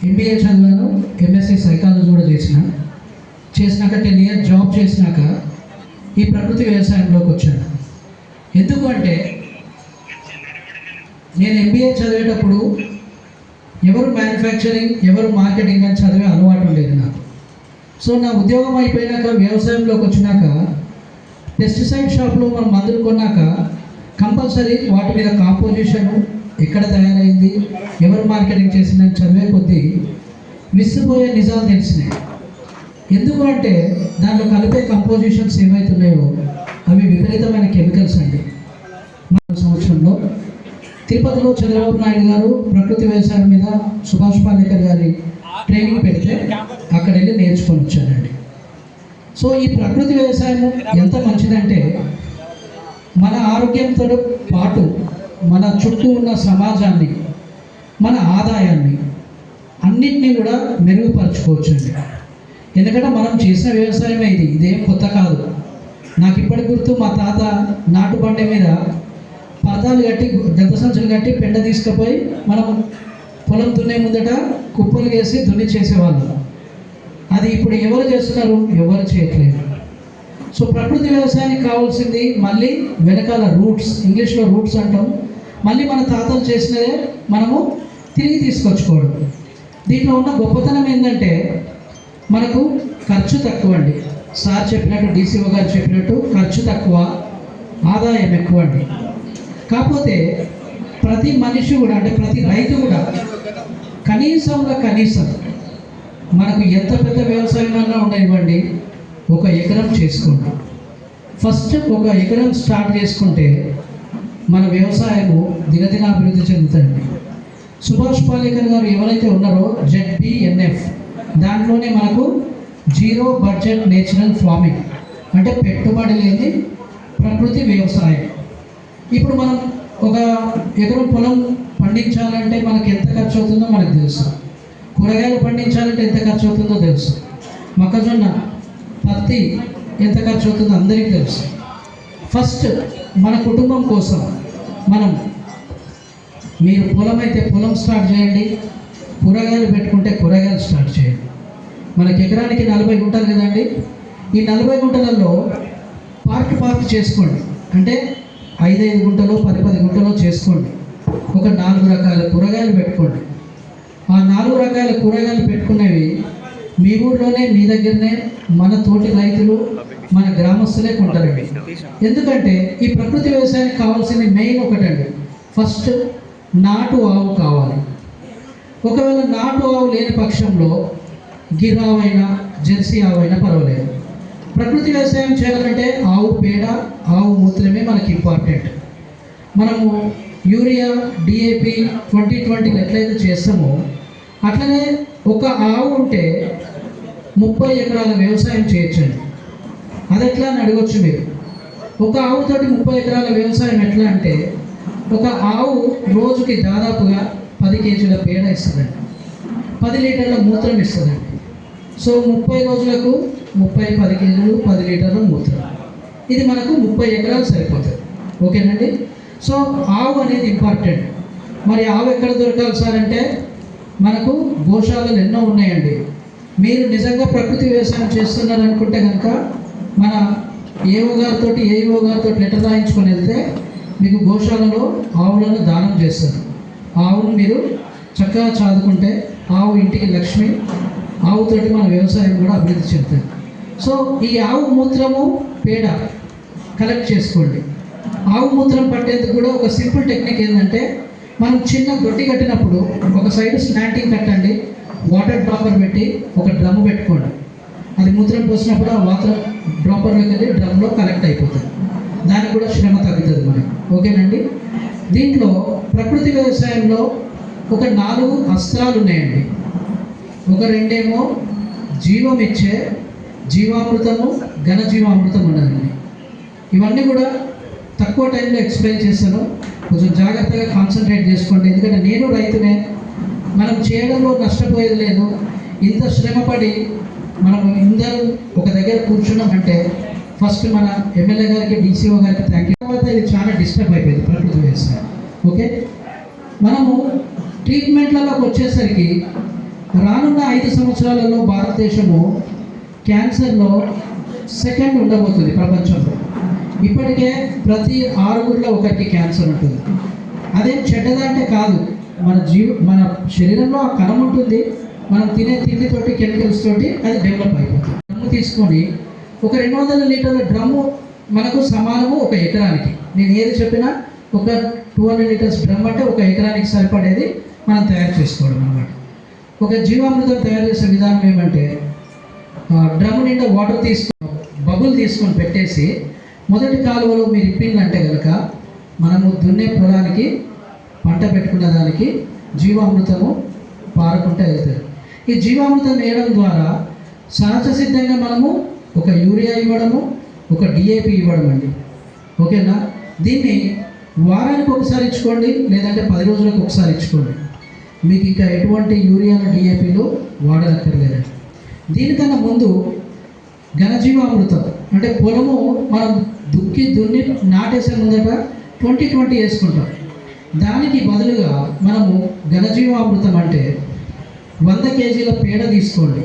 MBA చదివాను, MSc psychology కూడా చేసినాక 10 ఇయర్స్ జాబ్ చేసినాక ఈ ప్రకృతి వ్యవసాయంలోకి వచ్చాను. ఎందుకు అంటే నేను ఎంబీఏ చదివేటప్పుడు ఎవరు మ్యానుఫ్యాక్చరింగ్, ఎవరు మార్కెటింగ్ అని చదివే అలవాటు లేదు నాకు. సో నా ఉద్యోగం అయిపోయినాక వ్యవసాయంలోకి వచ్చినాక పెస్టిసైడ్ షాప్లో మనం మందులు కొన్నాక కంపల్సరీ వాటి మీద కాంపోజిషన్ ఎక్కడ తయారైంది, ఎవరు మార్కెటింగ్ చేసిందని చదివే కొద్దీ విసిపోయే నిజాలు తెలిసినాయి. ఎందుకు అంటే దాంట్లో కలిపే కంపోజిషన్స్ ఏవైతున్నాయో అవి విపరీతమైన కెమికల్స్ అండి. సంవత్సరంలో తిరుపతిలో చంద్రబాబు నాయుడు గారు ప్రకృతి వ్యవసాయం మీద సుభాష్ పాలేకర్ గారి ట్రైనింగ్ పెడితే అక్కడ వెళ్ళి నేర్చుకొని వచ్చానండి. సో ఈ ప్రకృతి వ్యవసాయం ఎంత మంచిదంటే మన ఆరోగ్యంతో పాటు మన చుట్టూ ఉన్న సమాజాన్ని, మన ఆదాయాన్ని అన్నింటినీ కూడా మెరుగుపరచుకోవచ్చండి. ఎందుకంటే మనం చేసిన వ్యవసాయమే ఇదేం కొత్త కాదు. నాకు ఇప్పటి గుర్తు, మా తాత నాటు బండి మీద పరదాలు కట్టి, గంత సంచులు కట్టి పెండ తీసుకుపోయి మనం పొలం దున్నే ముందట కుప్పలు వేసి దున్ని చేసేవాళ్ళు. అది ఇప్పుడు ఎవరు చేస్తున్నారు? ఎవరు చేయట్లేదు. సో ప్రకృతి వ్యవసాయానికి కావాల్సింది మళ్ళీ వెనకాల రూట్స్, ఇంగ్లీష్లో రూట్స్ అంటాం, మళ్ళీ మన తాతలు చేసినదే మనము తిరిగి తీసుకొచ్చుకోవడం. దీంట్లో ఉన్న గొప్పతనం ఏంటంటే మనకు ఖర్చు తక్కువ అండి. సార్ చెప్పినట్టు, డీసీఓ గారు చెప్పినట్టు ఖర్చు తక్కువ, ఆదాయం ఎక్కువ అండి. కాకపోతే ప్రతి మనిషి కూడా, అంటే ప్రతి రైతు కూడా కనీసం మనకు ఎంత పెద్ద వ్యవసాయం అన్నా ఉండనివ్వండి, 1 ఎకరం చేసుకోండి. ఫస్ట్ 1 ఎకరం స్టార్ట్ చేసుకుంటే మన వ్యవసాయము దినదినాభివృద్ధి చెందుతుంది. సుభాష్ పాలేకర్ గారు ఎవరైతే ఉన్నారో ZBNF, దాంట్లోనే మనకు జీరో బడ్జెట్ నేచురల్ ఫార్మింగ్, అంటే పెట్టుబడి లేని ప్రకృతి వ్యవసాయం. ఇప్పుడు మనం 1 ఎకరం పొలం పండించాలంటే మనకి ఎంత ఖర్చు అవుతుందో మనకు తెలుసు. కూరగాయలు పండించాలంటే ఎంత ఖర్చు అవుతుందో తెలుసు. మొక్కజొన్న, పత్తి ఎంత ఖర్చు అవుతుందో అందరికీ తెలుసు. ఫస్ట్ మన కుటుంబం కోసం మీరు పొలం అయితే పొలం స్టార్ట్ చేయండి, కూరగాయలు పెట్టుకుంటే కూరగాయలు స్టార్ట్ చేయండి. మనకి ఎకరానికి 40 గుంటలు కదండి. ఈ 40 గుంటలలో పార్క్ చేసుకోండి. అంటే 5 గుంటలు, 10 గుంటలు చేసుకోండి. ఒక 4 రకాల కూరగాయలు పెట్టుకోండి. ఆ 4 రకాల కూరగాయలు పెట్టుకునేవి మీ ఊళ్ళోనే, మీ దగ్గరనే మన తోటి రైతులు, మన గ్రామస్తులే కొంటారండి. ఎందుకంటే ఈ ప్రకృతి వ్యవసాయానికి కావాల్సింది మెయిన్ ఒకటండి, ఫస్ట్ నాటు ఆవు కావాలి. ఒకవేళ నాటు ఆవు లేని పక్షంలో గిరావైనా, జెర్సీ ఆవైనా పర్వాలేదు. ప్రకృతి వ్యవసాయం చేయాలంటే ఆవు పేడ, ఆవు మూత్రమే మనకి ఇంపార్టెంట్. మనము యూరియా, DAP 2020 ఎట్లయితే చేస్తామో అట్లనే ఒక ఆవు ఉంటే 30 ఎకరాల వ్యవసాయం చేయొచ్చండి. అది ఎట్లా అని అడగొచ్చు మీరు. ఒక ఆవుతోటి 30 ఎకరాల వ్యవసాయం ఎట్లా అంటే, ఒక ఆవు రోజుకి దాదాపుగా 10 కేజీల పేడ ఇస్తుందండి, 10 లీటర్ల మూత్రం ఇస్తుందండి. సో 30 రోజులకు 10 కేజీలు, 10 లీటర్ల మూత్రం. ఇది మనకు 30 ఎకరాలు సరిపోతుంది. ఓకేనండి. సో ఆవు అనేది ఇంపార్టెంట్. మరి ఆవు ఎక్కడ దొరకాలి సార్ అంటే, మనకు గోశాలలు ఎన్నో ఉన్నాయండి. మీరు నిజంగా ప్రకృతి వ్యవసాయం చేస్తున్నారనుకుంటే కనుక మన ఏఓ గారితో లెటర్ రాయించుకొని వెళ్తే మీకు గోశాలలో ఆవులను దానం చేస్తారు. ఆవును మీరు చక్కగా చదువుకుంటే ఆవు ఇంటికి లక్ష్మి. ఆవుతోటి మన వ్యవసాయం కూడా అభివృద్ధి చెందుతుంది. సో ఈ ఆవు మూత్రము, పేడ కలెక్ట్ చేసుకోండి. ఆవు మూత్రం పట్టేందుకు కూడా ఒక సింపుల్ టెక్నిక్ ఏంటంటే, మనం చిన్న దొడ్డి కట్టినప్పుడు ఒక సైడ్ స్లాంటింగ్ కట్టండి, వాటర్ డ్రాపర్ పెట్టి ఒక డ్రమ్ పెట్టుకోండి. అది మూత్రం పోసినప్పుడు ఆ వాటర్ డ్రాపర్లోకి వెళ్ళి డ్రమ్లో కలెక్ట్ అయిపోతుంది. దానికి కూడా శ్రమ తగ్గుతుంది మనకి. ఓకేనండి. దీంట్లో ప్రకృతి వ్యవసాయంలో ఒక 4 అస్త్రాలు ఉన్నాయండి. ఒక 2 జీవం ఇచ్చే జీవామృతము, ఘనజీవామృతం ఉన్నదండి. ఇవన్నీ కూడా తక్కువ టైంలో ఎక్స్ప్లెయిన్ చేస్తాను, కొంచెం జాగ్రత్తగా కాన్సన్ట్రేట్ చేసుకోండి. ఎందుకంటే నేను రైతునే, మనం చేయడంలో నష్టపోయేది లేదు. ఇంత శ్రమపడి మనం ఇందరూ ఒక దగ్గర కూర్చున్నామంటే ఫస్ట్ మన ఎమ్మెల్యే గారికి, DCO గారికి థ్యాంక్ యూ. తర్వాత ఇది చాలా డిస్టర్బ్ అయిపోయింది ప్రకృతి వ్యవసాయం. ఓకే, మనము ట్రీట్మెంట్లలోకి వచ్చేసరికి రానున్న 5 సంవత్సరాలలో భారతదేశము క్యాన్సర్లో సెకండ్ ఉండబోతుంది ప్రపంచంలో. ఇప్పటికే ప్రతి 6గురిలో ఒకరికి క్యాన్సర్ ఉంటుంది. అదేం చెడ్డదంటే కాదు, మన శరీరంలో ఆ కణం ఉంటుంది, మనం తినే తిండితోటి కెమికల్స్ తోటి అది డెవలప్ అయిపోతుంది. డ్రమ్ము తీసుకొని ఒక 200 లీటర్ల డ్రమ్ము మనకు సమానము 1 ఎకరానికి. నేను ఏది చెప్పినా ఒక 200 లీటర్స్ డ్రమ్ అంటే 1 ఎకరానికి సరిపడేది మనం తయారు చేసుకోవడం అన్నమాట. ఒక జీవామృతం తయారు చేసే విధానం ఏమంటే డ్రమ్ నిండా వాటర్ బబుల్ తీసుకొని పెట్టేసి మొదటి కాలువలో మీరు ఇప్పిందంటే కనుక మనము దున్నే పొలానికి పంట పెట్టుకున్న దానికి జీవామృతము పారుకుంటూ వెళ్తారు. ఈ జీవామృతం వేయడం ద్వారా సహజ సిద్ధంగా మనము ఒక యూరియా ఇవ్వడము, ఒక డిఏపి ఇవ్వడం అండి. ఓకేనా? దీన్ని వారానికి ఒకసారి ఇచ్చుకోండి, లేదంటే 10 రోజులకు ఒకసారి ఇచ్చుకోండి. మీకు ఇంకా ఎటువంటి యూరియాలు డిఏపీలు వాడనక్కర్లేదండి. దీనికన్నా ముందు ఘనజీవామృతం అంటే పొలము మనం దున్ని నాటేసే ముందట 20-20 వేసుకుంటాం. దానికి బదులుగా మనము ఘనజీవామృతం అంటే 100 కేజీల పేడ తీసుకోండి,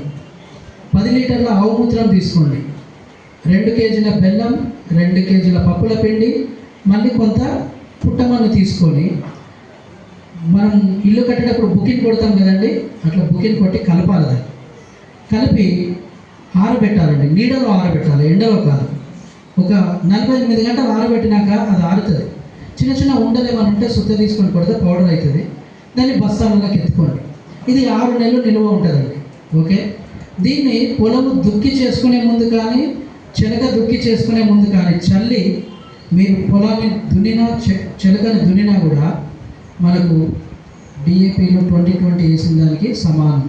10 లీటర్ల ఆవు మూత్రం తీసుకోండి, 2 కేజీల బెల్లం, 2 కేజీల పప్పుల పిండి, మళ్ళీ కొంత పుట్టమన్ను తీసుకొని మనం ఇల్లు కట్టేటప్పుడు బుకింగ్ కొడతాం కదండి, అట్లా బుకింగ్ కొట్టి కలపాలి. అది కలిపి ఆరబెట్టాలండి. నీడలో ఆరబెట్టాలి, ఎండలో కాదు. ఒక 48 గంటలు ఆరబెట్టినాక అది ఆరుతుంది. చిన్న చిన్న ఉండలు ఏమైనా ఉంటే సుత్త తీసుకొని కొడితే పౌడర్ అవుతుంది. దాన్ని బస్తాలలోకి ఎత్తుకోండి. ఇది 6 నెలలు నిల్వ ఉంటుందండి. ఓకే? దీన్ని పొలము దుక్కి చేసుకునే ముందు కానీ, చెలక దుక్కి చేసుకునే ముందు కానీ చల్లి మీరు పొలాన్ని దున్నినా చెలకని దున్నినా కూడా మనకు డిఏపీలో 20-20 వేసిన దానికి సమానం.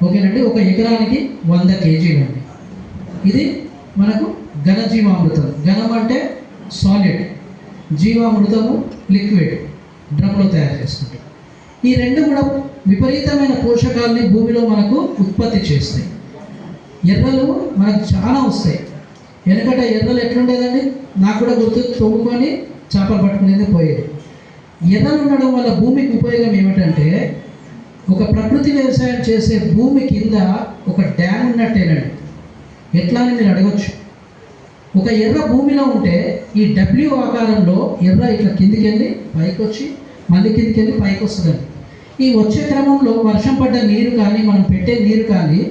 ఓకేనండి? 1 ఎకరానికి 100 కేజీలండి. ఇది మనకు ఘనజీవామృతం. ఘనం అంటే సాలిడ్, జీవామృతము లిక్విడ్, డ్రమ్లో తయారు చేసుకుంటాం. ఈ 2 కూడా విపరీతమైన పోషకాలని భూమిలో మనకు ఉత్పత్తి చేస్తాయి. ఎర్రలు మనకు చాలా వస్తాయి. వెనకట ఎర్రలు ఎట్లుండేదండి? నాకు కూడా గుర్తు, తవ్వుకొని చేపలు పట్టుకునేది పోయేది. ఎర్రలు ఉండడం వల్ల భూమికి ఉపయోగం ఏమిటంటే ఒక ప్రకృతి వ్యవసాయం చేసే భూమి కింద ఒక డ్యామ్ ఉన్నట్టేనండి. ఎట్లా అని మీరు అడగచ్చు. ఒక ఎర్ర భూమిలో ఉంటే ఈ డబ్ల్యూ ఆకారంలో ఎర్ర ఇట్లా కిందికి వెళ్ళి పైకి వచ్చి మళ్ళీ కిందికి వెళ్ళి పైకి వస్తుందండి. ఈ వచ్చే క్రమంలో వర్షం పడ్డ నీరు కానీ మనం పెట్టే నీరు కానీ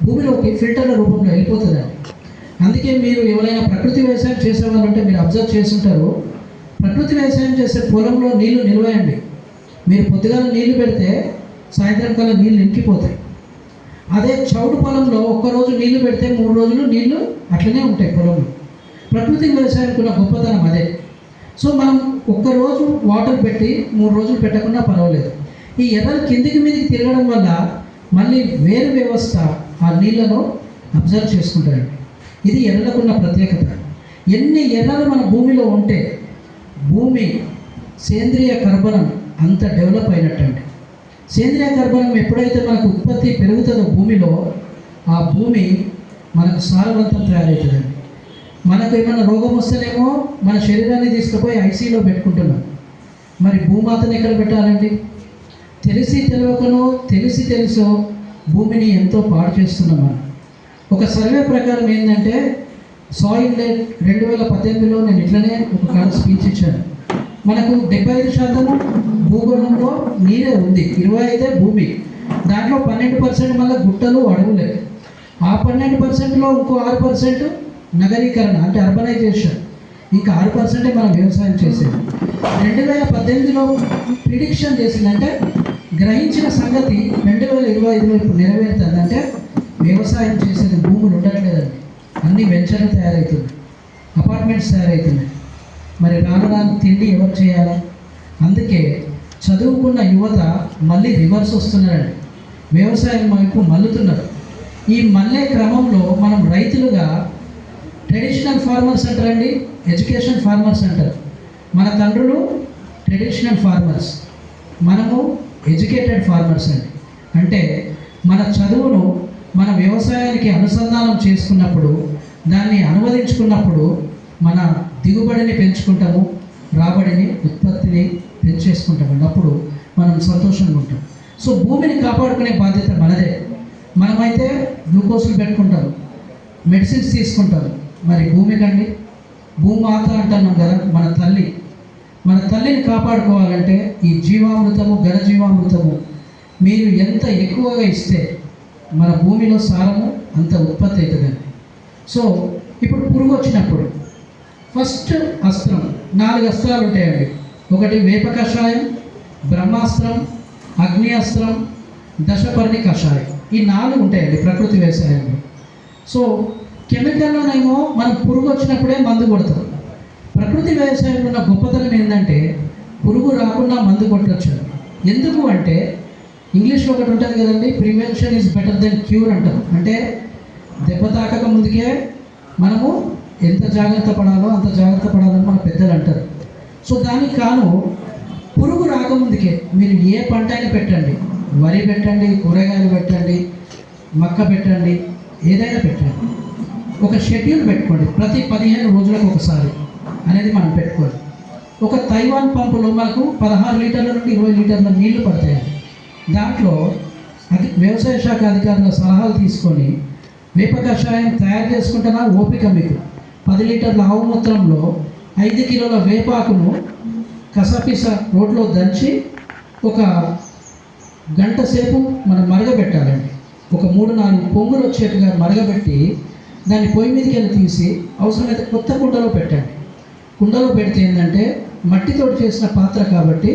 భూమిలోకి ఫిల్టర్ల రూపంలో వెళ్ళిపోతుందండి. అందుకే మీరు ఎవరైనా ప్రకృతి వ్యవసాయం చేసే వాళ్ళు ఉంటే మీరు అబ్జర్వ్ చేస్తుంటారు. ప్రకృతి వ్యవసాయం చేసే పొలంలో నీళ్లు నిల్వేయండి. మీరు పొద్దుగాల నీళ్లు పెడితే సాయంత్రం కల్లా నీళ్ళు ఇంకిపోతాయి. అదే చౌడు పొలంలో ఒక్కరోజు నీళ్లు పెడితే 3 రోజులు నీళ్లు అట్లనే ఉంటాయి పొలంలో. ప్రకృతి వ్యవసాయానికి ఉన్న గొప్పతనం అదే. సో మనం ఒక్కరోజు వాటర్ పెట్టి 3 రోజులు పెట్టకుండా పర్వాలేదు. ఈ ఎర్రలు కిందికి మీదికి తిరగడం వల్ల మళ్ళీ వేరు వ్యవస్థ ఆ నీళ్లను అబ్జర్వ్ చేసుకుంటారండి. ఇది ఎర్రలకున్న ప్రత్యేకత. ఎన్ని ఎర్రలు మన భూమిలో ఉంటే భూమి సేంద్రియ కర్బనం అంత డెవలప్ అయినట్టండి. సేంద్రియ కర్బనం ఎప్పుడైతే మనకు ఉత్పత్తి పెరుగుతుందో భూమిలో, ఆ భూమి మనకు సారవంతం తయారవుతుందండి. మనకు ఏమైనా రోగం వస్తేనేమో మన శరీరాన్ని తీసుకుపోయి ఐసీలో పెట్టుకుంటున్నాం. మరి భూమాతను ఎక్కడ పెట్టాలండి? తెలిసి తెలియకనో తెలిసి తెలుసో భూమిని ఎంతో పాడు చేస్తున్నాం మనం. ఒక సర్వే ప్రకారం ఏంటంటే సాయిల్ డెట్ 2018లో నేను ఇట్లనే ఒక కాడ స్పీచ్ ఇచ్చాను. మనకు 75% భూగోళంలో నీరే ఉంది, 25 భూమి. దాంట్లో 12% మళ్ళీ గుట్టలు, అడవులే. ఆ 12%లో ఇంకో 6% నగరీకరణ అంటే అర్బనైజేషన్. ఇంకా 6% మనం వ్యవసాయం చేసేది. 2018లో ప్రిడిక్షన్ చేసిందంటే గ్రహించిన సంగతి 2025లో ఇప్పుడు నెరవేరుతుందంటే వ్యవసాయం చేసేది భూములు ఉండట్లేదండి. అన్ని వెంచర్లు తయారవుతున్నాయి, అపార్ట్మెంట్స్ తయారవుతున్నాయి. మరి రాను తిండి ఎవరు చేయాలా? అందుకే చదువుకున్న యువత మళ్ళీ రివర్స్ వస్తున్నారండి, వ్యవసాయం వైపు మల్లుతున్నారు. ఈ మళ్ళే క్రమంలో మనం రైతులుగా ట్రెడిషనల్ ఫార్మర్స్ అంటారండి, ఎడ్యుకేషన్ ఫార్మర్స్ అంటారు. మన తండ్రులు ట్రెడిషనల్ ఫార్మర్స్, మనము ఎడ్యుకేటెడ్ ఫార్మర్స్ అండి. అంటే మన చదువును మన వ్యవసాయానికి అనుసంధానం చేసుకున్నప్పుడు, దాన్ని అనువదించుకున్నప్పుడు మన దిగుబడిని పెంచుకుంటాము, రాబడిని, ఉత్పత్తిని పెంచేసుకుంటామండి. అప్పుడు మనం సంతోషంగా ఉంటాం. సో భూమిని కాపాడుకునే బాధ్యత మనదే. మనమైతే గ్లూకోజ్లు పెట్టుకుంటారు, మెడిసిన్స్ తీసుకుంటారు. మరి భూమికండి, భూమాత అంటున్నాం కదా, మన తల్లి. మన తల్లిని కాపాడుకోవాలంటే ఈ జీవామృతము, ఘనజీవామృతము మీరు ఎంత ఎక్కువగా ఇస్తే మన భూమిలో సారము అంత ఉత్పత్తి అవుతుందండి. సో ఇప్పుడు పురుగు వచ్చినప్పుడు ఫస్ట్ అస్త్రం, 4 అస్త్రాలు ఉంటాయండి. ఒకటి వేప కషాయం, బ్రహ్మాస్త్రం, అగ్ని అస్త్రం, దశపర్ణి కషాయం. ఈ 4 ఉంటాయండి ప్రకృతి వ్యవసాయంలో. సో కెమికల్లోనేమో మనం పురుగు వచ్చినప్పుడే మందు కొడతాం. ప్రకృతి వ్యవసాయంలో ఉన్న గొప్పతనం ఏంటంటే పురుగు రాకుండా మందు కొట్టచ్చు. ఎందుకు అంటే ఇంగ్లీష్లో ఒకటి ఉంటుంది కదండి, prevention is better than cure అంటారు. అంటే దెబ్బ తాకక ముందుకే మనము ఎంత జాగ్రత్త పడాలో అంత జాగ్రత్త పడాలని మన పెద్దలు అంటారు. సో దానికి కాను పురుగు రాకముందుకే మీరు ఏ పంట అయినా పెట్టండి, వరి పెట్టండి, కూరగాయలు పెట్టండి, మక్క పెట్టండి, ఏదైనా పెట్టండి, ఒక షెడ్యూల్ పెట్టుకోండి. ప్రతి 15 రోజులకు ఒకసారి అనేది మనం పెట్టుకోండి. ఒక తైవాన్ పంపులో మనకు 16 లీటర్ల నుండి 20 లీటర్ల నీళ్లు పడతాయండి. దాంట్లో వ్యవసాయ శాఖ అధికారుల సలహాలు తీసుకొని వేప కషాయం తయారు చేసుకుంటున్నా ఓపిక మీకు. 10 లీటర్ల ఆవు మూత్రంలో 5 కిలోల వేపాకును కసపిస రోడ్లో దంచి ఒక గంట సేపు మనం మరగబెట్టాలండి. ఒక 3-4 పొంగులు వచ్చేట్టుగా మరగబెట్టి దాన్ని పొయ్యి మీదకి వెళ్ళి తీసి అవసరమైతే కొత్త కుండలో పెట్టండి. కుండలో పెడితే ఏంటంటే మట్టితో చేసిన పాత్ర కాబట్టి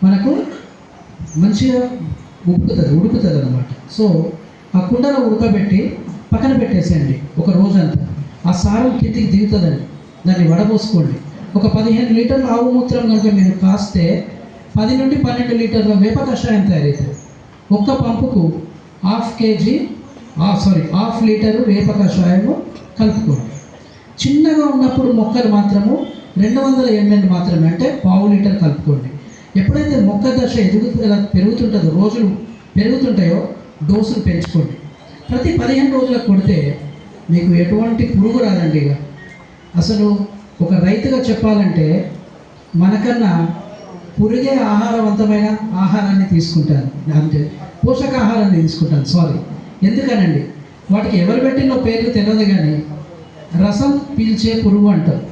మనకు మంచిగా ఉడుకుతుంది అన్నమాట. సో ఆ కుండలో ఉడకబెట్టి పక్కన పెట్టేసేయండి ఒక రోజంతా. ఆ సారం కిందికి దిగుతుందండి, దాన్ని వడపోసుకోండి. ఒక 15 లీటర్ల ఆవు మూత్రం కనుక మీరు కాస్తే 10 నుండి 12 లీటర్ల వేప కషాయం తయారవుతుంది. ఒక్క పంపుకు హాఫ్ లీటరు వేప కషాయము కలుపుకోండి. చిన్నగా ఉన్నప్పుడు మొక్కలు మాత్రము 200 ml మాత్రమే, అంటే ½ లీటర్ కలుపుకోండి. ఎప్పుడైతే మొక్క దశ పెరుగుతుంటుందో, రోజులు పెరుగుతుంటాయో డోసులు పెంచుకోండి. ప్రతి 15 రోజులకు కొడితే మీకు ఎటువంటి పురుగు రాదండి. ఇక అసలు ఒక రైతుగా చెప్పాలంటే మనకన్నా పురుగే ఆహారవంతమైన ఆహారాన్ని తీసుకుంటాను, అంటే పోషకాహారాన్ని తీసుకుంటాను. ఎందుకనండి, వాటికి ఎవరు పెట్టినో పేర్లు తెలియదు కానీ రసం పీల్చే పురుగు అంటారు.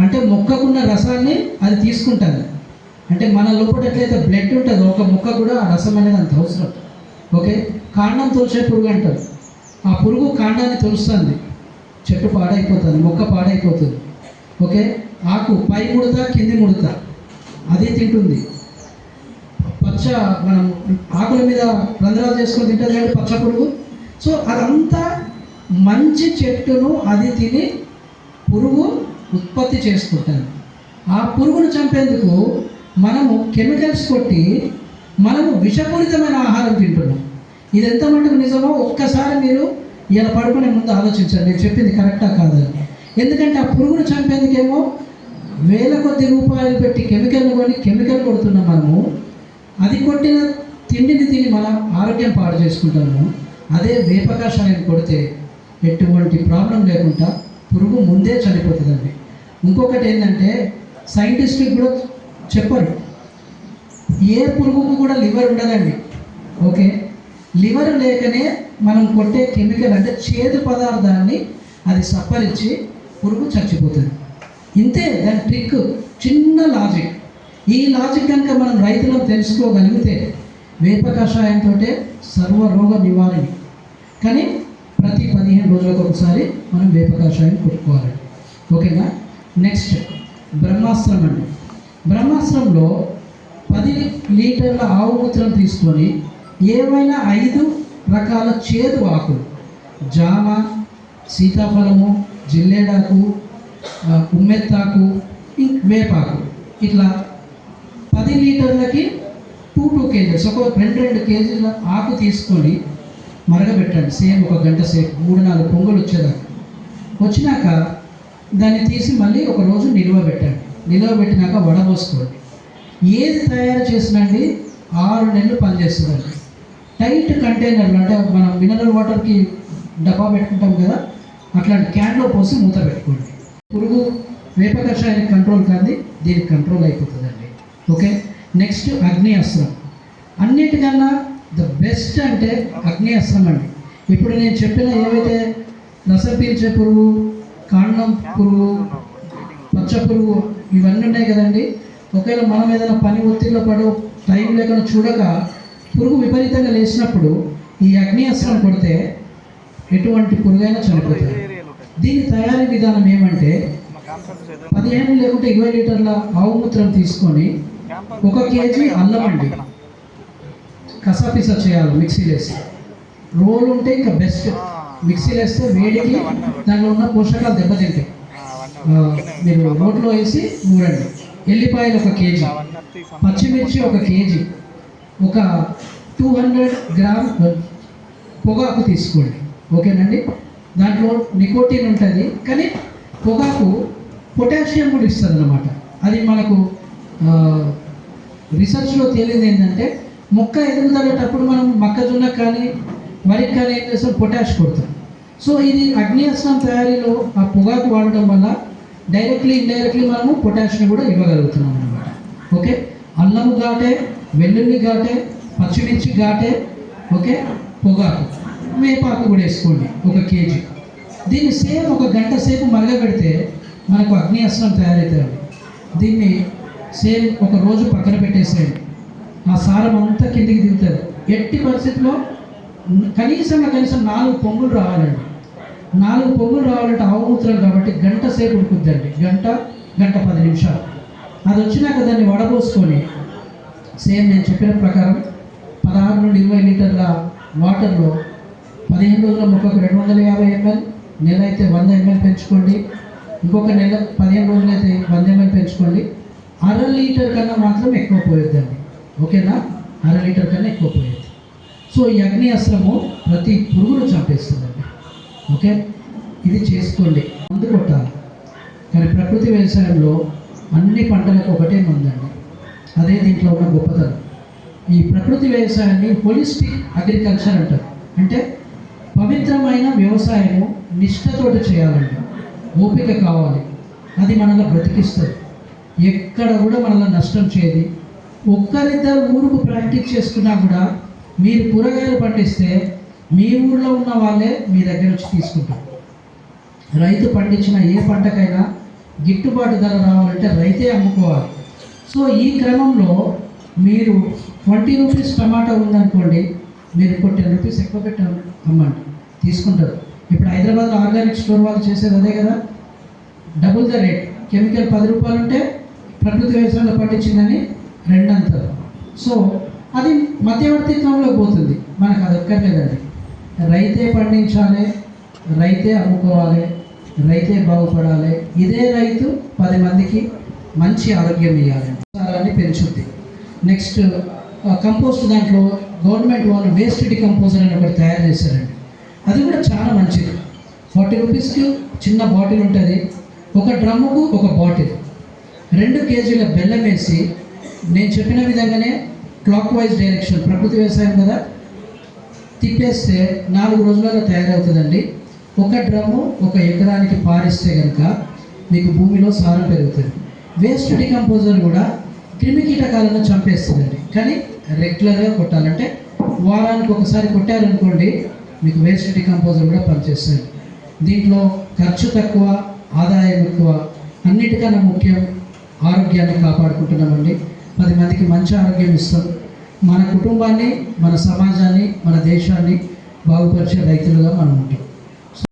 అంటే మొక్కకున్న రసాన్ని అది తీసుకుంటుంది. అంటే మన లోపల ఎట్లయితే బ్లడ్ ఉంటుందో ఒక మొక్క కూడా ఆ రసం అనేది అంత అవసరం. ఓకే, కాండం తోల్చే పురుగు అంటారు. ఆ పురుగు కాండాన్ని తోలుస్తుంది, చెట్టు పాడైపోతుంది, మొక్క పాడైపోతుంది. ఓకే, ఆకు పై ముడత కింది ముడత అది తింటుంది. పచ్చ మనం ఆకుల మీద రంధ్రాలు చేసుకొని తింటుంది కానీ పచ్చ పురుగు. సో అదంతా మంచి చెట్టును అది తిని పురుగు ఉత్పత్తి చేసుకుంటుంది. ఆ పురుగును చంపేందుకు మనము కెమికల్స్ కొట్టి మనము విషపూరితమైన ఆహారం తింటున్నాం. ఇది ఎంత మటుకు నిజమో ఒక్కసారి మీరు ఇలా పడుకునే ముందు ఆలోచించండి, నేను చెప్పింది కరెక్టా కాదని. ఎందుకంటే ఆ పురుగును చంపేందుకేమో వేల కొద్ది రూపాయలు పెట్టి కెమికల్ని కొని కెమికల్ కొడుతున్నాం మనము. అది కొట్టిన తిండిని తిని మనం ఆరోగ్యం పాడు చేసుకుంటాము. అదే వేప కషాయం కొడితే ఎటువంటి ప్రాబ్లం లేకుండా పురుగు ముందే చనిపోతుందండి. ఇంకొకటి ఏంటంటే సైంటిస్టులు కూడా చెప్పరు, ఏ పురుగుకు కూడా లివర్ ఉండదండి. ఓకే, లివర్ లేకనే మనం కొట్టే కెమికల్ అంటే చేదు పదార్థాన్ని అది సప్పరించి పురుగు చచ్చిపోతుంది. ఇంతే దాని ట్రిక్, చిన్న లాజిక్. ఈ లాజిక్ కనుక మనం రైతులకు తెలుసుకోగలిగితే వేప కషాయంతో సర్వరోగ నివారణి. కానీ ప్రతి 15 రోజులకు ఒకసారి మనం వేప కషాయం కొట్టుకోవాలి. ఓకేనా. నెక్స్ట్ బ్రహ్మాస్త్రం అండి. బ్రహ్మాస్త్రంలో 10 లీటర్ల ఆవు మూత్రం తీసుకొని ఏవైనా 5 రకాల చేదు ఆకులు, జామ, సీతాఫలము, జిల్లేడాకు, ఉమ్మెత్తాకు, వేపాకు, ఇట్లా 10 లీటర్లకి 2 kgs, ఒక 2 kgs ఆకు తీసుకొని మరగబెట్టండి. సేమ్ ఒక గంట సేపు, 3-4 పొంగులు వచ్చేదాకా. వచ్చినాక దాన్ని తీసి మళ్ళీ ఒక రోజు నిల్వ పెట్టండి. నిల్వ పెట్టినాక వడబోసుకోండి. ఏది తయారు చేసినండి 6 నెలలు పనిచేస్తుందండి. టైట్ కంటైనర్లు, అంటే మనం మినరల్ వాటర్కి డబ్బా పెట్టుకుంటాం కదా, అట్లాంటి క్యాన్లో పోసి మూత పెట్టుకోండి. పురుగు వేప కషాయానికి కంట్రోల్ కాదు, దీనికి కంట్రోల్ అయిపోతుందండి. ఓకే. నెక్స్ట్ అగ్ని అస్త్రం. అన్నిటికన్నా ద బెస్ట్ అంటే అగ్ని అస్త్రం అండి. ఇప్పుడు నేను చెప్పిన ఏవైతే రసం పీల్చే పురుగు, కాండం పురుగు, పచ్చ పురుగు ఇవన్నీ ఉన్నాయి కదండి. ఒకవేళ మనం ఏదైనా పని ఒత్తిడిలో పడో టైం లేకుండా చూడక పురుగు విపరీతంగా లేచినప్పుడు ఈ అగ్ని అస్త్రం కొడితే ఎటువంటి పురుగైనా చనిపోతుంది. దీని తయారీ విధానం ఏమంటే 15 లేకుంటే 20 లీటర్ల ఆవు మూత్రం తీసుకొని 1 కేజీ అల్లం అండి కసాపిసా చేయాలి మిక్సీలో వేసి. రోల్ ఉంటే ఇంకా బెస్ట్. మిక్సీలో వేస్తే వేడికి దానిలో ఉన్న పోషకాలు దెబ్బతింటాయి. మీరు రోట్లో వేసి నూరండి. ఎల్లిపాయలు 1 కేజీ, పచ్చిమిర్చి 1 కేజీ, ఒక 200 గ్రామ్ పొగాకు తీసుకోండి. ఓకేనండి. దాంట్లో నికోటిన్ ఉంటుంది, కానీ పొగాకు పొటాషియం కూడా ఇస్తుంది అన్నమాట. అది మనకు రీసెర్చ్లో తేలింది ఏంటంటే మొక్క ఎదుగుదలేటప్పుడు మనం మొక్కజొన్న కానీ వరికి కానీ ఏం చేస్తాం, పొటాష్ కొడతాం. సో ఇది అగ్ని అస్త్రం తయారీలో ఆ పొగాకు వాడడం వల్ల డైరెక్ట్లీ ఇండైరెక్ట్లీ మనము పొటాషియం కూడా ఇవ్వగలుగుతున్నాం అన్నమాట. ఓకే, అల్లము ఘాటే, వెల్లుల్లి ఘాటే, పచ్చిమిర్చి ఘాటే, ఓకే, పొగాకు, వేపాకు కూడా వేసుకోండి 1 కేజీ. దీన్ని సేమ్ 1 గంట సేపు మరగబెడితే మనకు అగ్ని అస్త్రం తయారవుతుంది. దీన్ని సేమ్ 1 రోజు పక్కన పెట్టేసేయండి. ఆ సారం అంతా కిందికి దిగుతుంది. ఎట్టి పరిస్థితుల్లో కనీసం 4 పొంగులు రావాలండి. 4 పొంగులు రావాలంటే ఆవు మూత్రం కాబట్టి గంట సేపు ఉడుకుద్దండి. గంట 10 నిమిషాలు. అది వచ్చినాక దాన్ని వడబోసుకొని సేమ్ నేను చెప్పిన ప్రకారం 16 నుండి 20 లీటర్ల వాటర్లో 15 రోజుల మొక్కకు 250 ml, నెల అయితే 100 ml పెంచుకోండి. ఇంకొక నెల 15 రోజులు అయితే 100 ml పెంచుకోండి. 1/2 లీటర్ కన్నా మాత్రం ఎక్కువ పోయొద్దండి. ఓకేనా, 1/2 లీటర్ కన్నా ఎక్కువ పోయొద్దు. సో ఈ అగ్ని అస్త్రము ప్రతి పురుగును చంపేస్తుందండి. ఓకే, ఇది చేసుకోండి. మందు కొట్టాలి, కానీ ప్రకృతి వ్యవసాయంలో అన్ని పంటలకు ఒకటే మందండి. అదే దీంట్లో ఉన్న గొప్పతనం. ఈ ప్రకృతి వ్యవసాయాన్ని హోలిస్టిక్ అగ్రికల్చర్ అంటారు. అంటే పవిత్రమైన వ్యవసాయము నిష్ఠతోటి చేయాలండి. ఓపిక కావాలి. అది మనల్ని బ్రతికిస్తుంది. ఎక్కడ కూడా మనల్ని నష్టం చేయదు. ఒక్కరిద్దరు ఊరుకు ప్రాక్టీస్ చేసుకున్నా కూడా మీరు కూరగాయలు పండిస్తే మీ ఊళ్ళో ఉన్న వాళ్ళే మీ దగ్గర వచ్చి తీసుకుంటారు. రైతు పండించిన ఏ పంటకైనా గిట్టుబాటు ధర రావాలంటే రైతే అమ్ముకోవాలి. సో ఈ క్రమంలో మీరు 20 రూపీస్ టమాటా ఉందనుకోండి, మీరు ఇంకో 10 రూపీస్ ఎక్కువ పెట్టి అమ్మండి, తీసుకుంటారు. ఇప్పుడు హైదరాబాద్లో ఆర్గానిక్ స్టోర్ వాళ్ళు చేసేది అదే కదా, డబుల్ ద రేట్. కెమికల్ 10 రూపాయలు ఉంటే ప్రకృతి వ్యవసాయంలో పండించిందని 2 అంటారు. సో అది మధ్యవర్తిత్వంలో పోతుంది. మనకు అది ఒక్కర్లేదండి. రైతే పండించాలి, రైతే అమ్ముకోవాలి, రైతే బాగుపడాలి. ఇదే రైతు 10 మందికి మంచి ఆరోగ్యం ఇవ్వాలి, సారాన్ని పెంచుద్ది. నెక్స్ట్ కంపోస్ట్, దాంట్లో గవర్నమెంట్ వాళ్ళు వేస్ట్ డికంపోజర్ అని ఒకటి తయారు చేశారండి. అది కూడా చాలా మంచిది. 40 రూపీస్కి చిన్న బాటిల్ ఉంటుంది. 1 డ్రమ్ముకు 1 బాటిల్, 2 కేజీల బెల్లం వేసి నేను చెప్పిన విధంగానే క్లాక్ వైజ్ డైరెక్షన్, ప్రకృతి వ్యవసాయం కదా, తిప్పేస్తే 4 రోజులలో తయారవుతుందండి. 1 డ్రమ్ము 1 ఎకరానికి పారిస్తే కనుక మీకు భూమిలో సారం పెరుగుతుంది. వేస్ట్ డికంపోజర్ కూడా క్రిమి కీటకాలను చంపేస్తుందండి. కానీ రెగ్యులర్గా కొట్టాలంటే వారానికి ఒకసారి కొట్టారనుకోండి, మీకు వేస్ట్ డికంపోజర్ కూడా పనిచేస్తుంది. దీంట్లో ఖర్చు తక్కువ, ఆదాయం ఎక్కువ. అన్నిటికన్నా ముఖ్యం ఆరోగ్యాన్ని కాపాడుకుంటున్నామండి. 10 మందికి మంచి ఆరోగ్యం ఇస్తాం. మన కుటుంబాన్ని, మన సమాజాన్ని, మన దేశాన్ని బాగుపరిచే రైతులుగా మనం ఉంటాం.